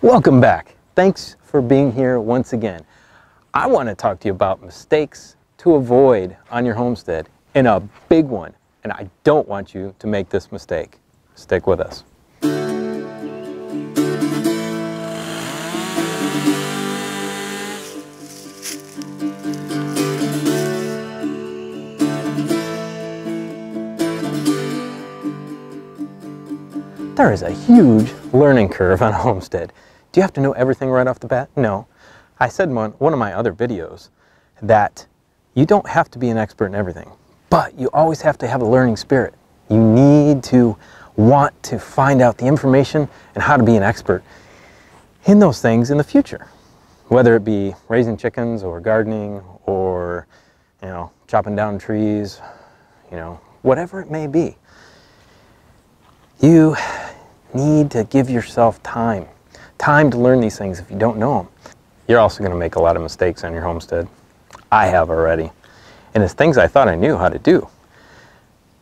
Welcome back. Thanks for being here once again. I want to talk to you about mistakes to avoid on your homestead, and a big one. And I don't want you to make this mistake. Stick with us. There is a huge learning curve on a homestead. Do you have to know everything right off the bat? No. I said in one of my other videos that you don't have to be an expert in everything, but you always have to have a learning spirit. You need to want to find out the information and how to be an expert in those things in the future, whether it be raising chickens or gardening or, chopping down trees, whatever it may be. You need to give yourself time to learn these things if you don't know them. You're also going to make a lot of mistakes on your homestead. I have already. And it's things I thought I knew how to do.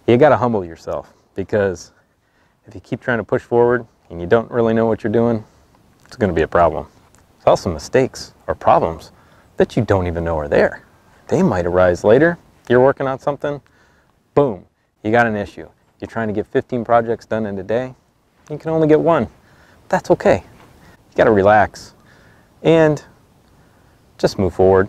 You got to humble yourself, because if you keep trying to push forward and you don't really know what you're doing, it's going to be a problem. There's also mistakes or problems that you don't even know are there. They might arise later. You're working on something, boom, you got an issue. You're trying to get 15 projects done in a day, you can only get one. That's okay. You got to relax and just move forward.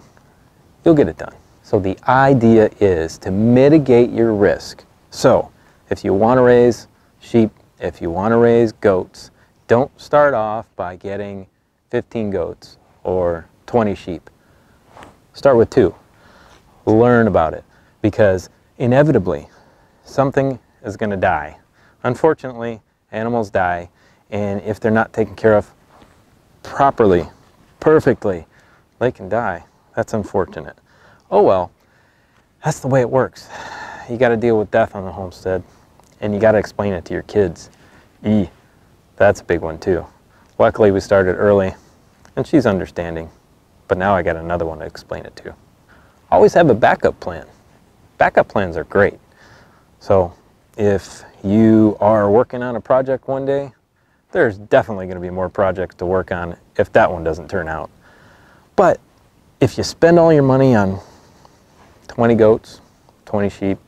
You'll get it done. So the idea is to mitigate your risk. So if you want to raise sheep, if you want to raise goats, don't start off by getting 15 goats or 20 sheep. Start with 2. Learn about it, because inevitably something is going to die. Unfortunately, animals die, and if they're not taken care of properly, perfectly, they can die. That's unfortunate. Oh well, that's the way it works. You got to deal with death on the homestead, and you got to explain it to your kids. That's a big one too. Luckily we started early, and she's understanding, but now I got another one to explain it to. Always have a backup plan. Backup plans are great. So if you are working on a project one day, there's definitely going to be more projects to work on if that one doesn't turn out. But if you spend all your money on 20 goats, 20 sheep,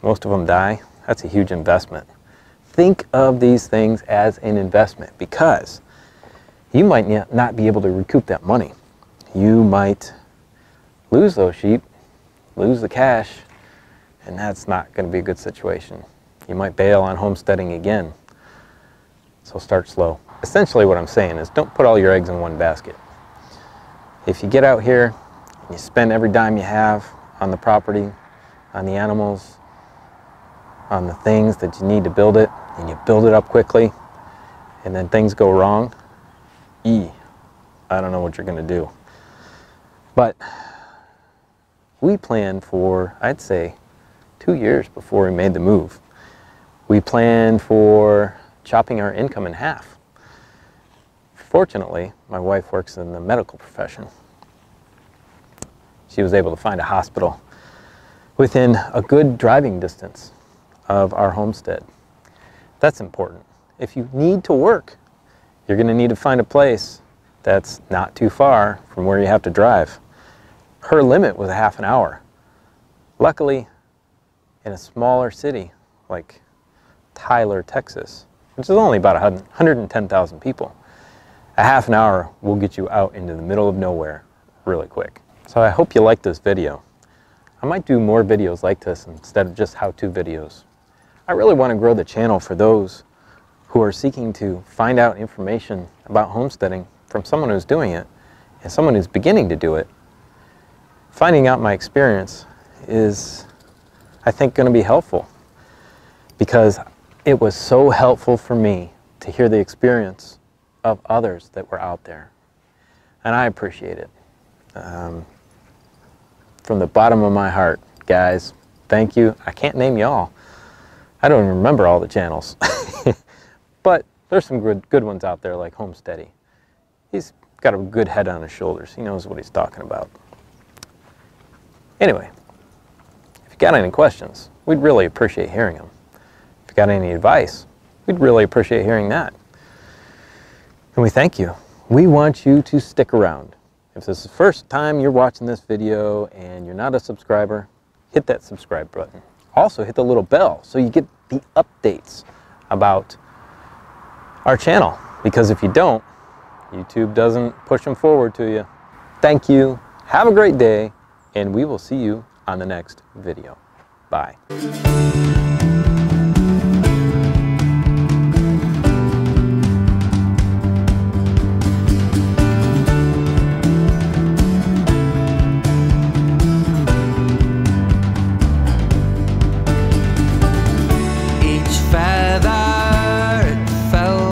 most of them die, that's a huge investment. Think of these things as an investment, because you might not be able to recoup that money. You might lose those sheep, lose the cash, and that's not going to be a good situation. You might bail on homesteading again. So start slow. Essentially what I'm saying is, don't put all your eggs in one basket. If you get out here and you spend every dime you have on the property, on the animals, on the things that you need to build it, and you build it up quickly, and then things go wrong, I don't know what you're going to do. But we planned for, I'd say, 2 years before we made the move. We planned for chopping our income in half. Fortunately, my wife works in the medical profession. She was able to find a hospital within a good driving distance of our homestead. That's important. If you need to work, you're going to need to find a place that's not too far from where you have to drive. Her limit was a half an hour. Luckily, in a smaller city like Tyler, Texas, which is only about 110,000 people, a half an hour will get you out into the middle of nowhere really quick. So I hope you liked this video. I might do more videos like this instead of just how-to videos. I really want to grow the channel for those who are seeking to find out information about homesteading from someone who's doing it and someone who's beginning to do it. Finding out my experience is, I think, going to be helpful, because it was so helpful for me to hear the experience of others that were out there, and I appreciate it. From the bottom of my heart, guys, thank you. I can't name you all. I don't even remember all the channels. But there's some good ones out there, like Homesteading. He's got a good head on his shoulders. He knows what he's talking about. Anyway, if you got any questions, we'd really appreciate hearing them. If you got any advice, we'd really appreciate hearing that. And we thank you. We want you to stick around. If this is the first time you're watching this video and you're not a subscriber, hit that subscribe button. Also hit the little bell so you get the updates about our channel, because if you don't, YouTube doesn't push them forward to you. Thank you, have a great day, and we will see you on the next video. Bye.